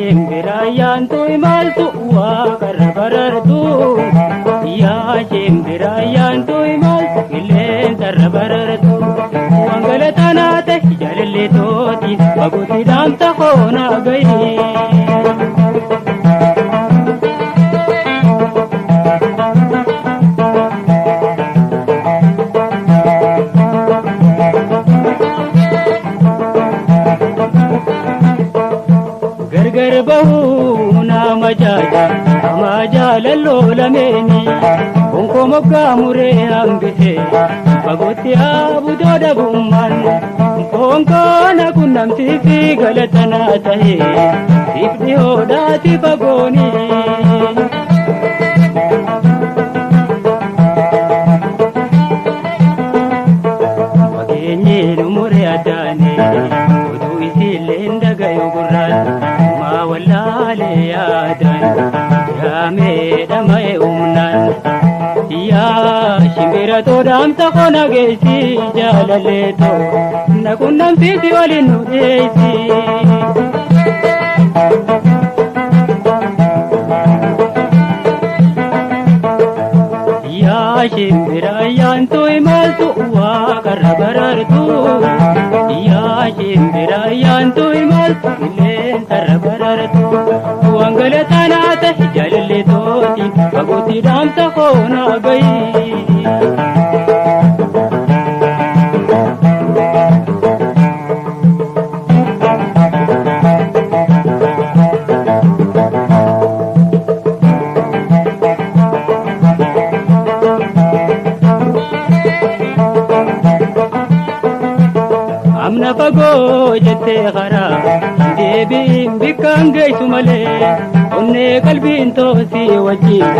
shimbiraayyaan tu'imaltu waaqarra barartu. Yaa shimbiraayyaan tu'imaltu qilleensarra barartu. Wangalataan haate jaalallee tooti baguutti dhaamsa koonaa gahi. Garbahu nama jaja ama jaalalloo lameeni onko moggaa muree hambise fagootti abudoo dhabummaan onko na qunnamsiisi galatanaa tahe siif dhihoodhaati fagooni. Fageenyiin umuree addaane oduu isiillee ndagayu gurraan. Wallaalee yaadaan yaamee dhama'e humnaan yaa shimbira dhaamsa koona geessi jaalallee too na qunnamsiisi waliin nu dhiyeessi. Yaa shimbiraayyaan tu'imaltu waaqarra barartu. Yaa shimbiraayyaan tu'imaltu qilleensarra barartu. Wangalataan haate jaalallee tooti fagootti dhaamsa koonaa gahi. Amna fagoo jettee karaa deebiin bikkaan geessu malee onnee qalbiin toosii wajjin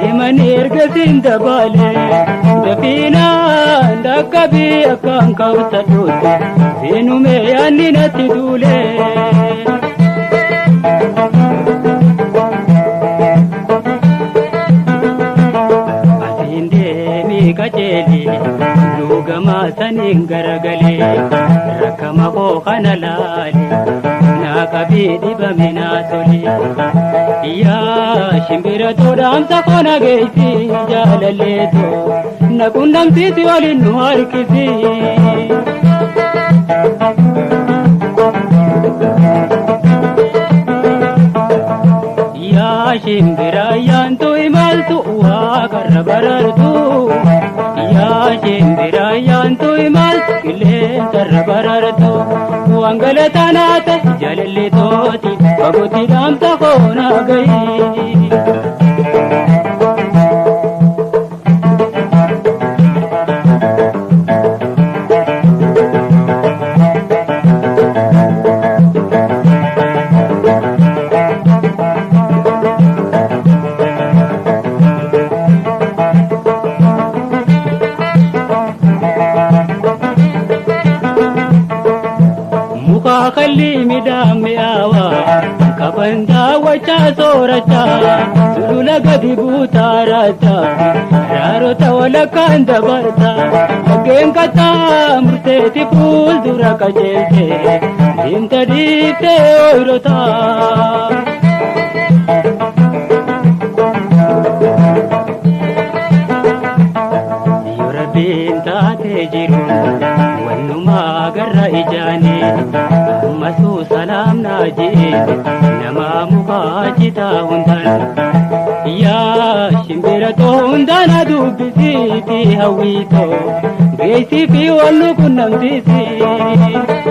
deemanii ergasiin dabaalee dafiinaan dhaqqabii akkaan kabsadhuutti seenumee yaanni natti duulee. Asiin deemii qajeeli luugamaa saniin garagalee rakkama koo kana laali naa qabii dhibame naa tole. Yaa shimbira dhaamsa koona geessi jaalallee too na qunnamsiisi waliin nu harkisi. Yaa shimbiraayyaan tu'imaltu waaqarra barartu. Yaa shimbiraayyaan tu'imaltu qilleensarra barartu. Wangalataan haate jaalallee tooti fagootti dhaamsa koonaa gahi. Kalli midhaan mi'aawaa qaban daawwachaa soorachaa sulula gadi buutaa raachaa raarota walakkaan dabartaa faggeen kattaa murteetti fuuldura qajeelchee deemta dhiiftee ooyirotaa. Yoo rabbiin taatee jiruun wannumaa garra ijaanii. Masuu salaam naajii nama mukaa citaa hundaan. Yaa shimbira too hundaan dubbisiiti hawwiitoo geessii fi wallu qunnamsiisi.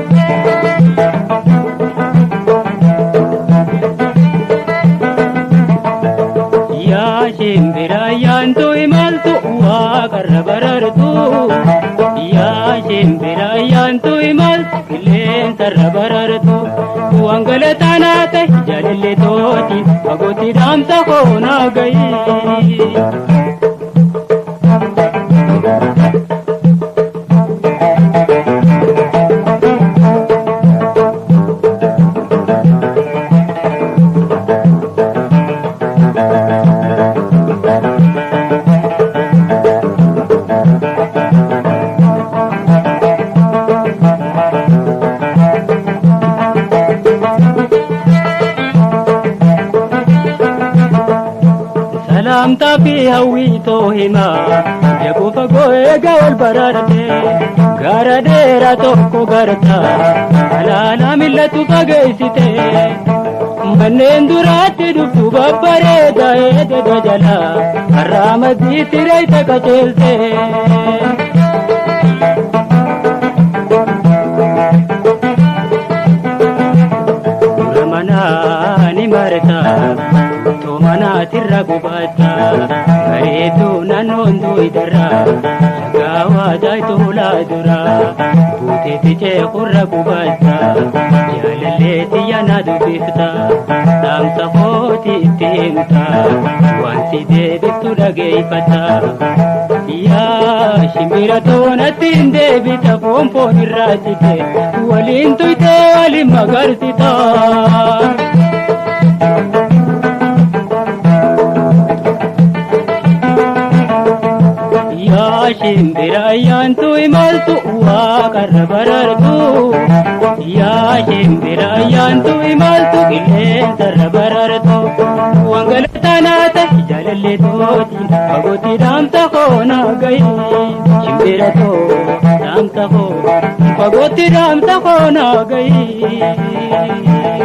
Yaa shimbiraayyaan tu'imaltu waaqarra barartu. Yaa shimbiraayyaan tu'imaltu qilleensarra barartu. Wangalataan haate jaalallee tooti fagootti dhaamsa koonaa gahi. Namta fi hawwii too himaa Yakuu fagoo eega ol baraarte Gara dheeraa tokko garta Alaala millatu fageessite Manneen duraatti dhuftu babbareeda eededa jala Har'aa maddii sireeyta qaceelte Dura manaa ni marta Manaatirra gubata bareedu naannoon duwidara shagawaa daayitolaa dura buuteetti ceekurra gubata jaalalleetti yana dubbifta dhaamsa kooti itti himta waan si deebiftu dhageeffata yaa shimbira toonatti hin deebita foonfoon irraa cite waliin tuyte waliin magarsita. Shimbira ayyaantu imaltu waaqarra barartu yaa shimbira ayyaantu imaltu qilleensarra barartu wangalataanaata jaalallee tooti fagootti dhaamsa koo naa gahi shimbira too dhaamsa koo fagootti dhaamsa koo naa gahi.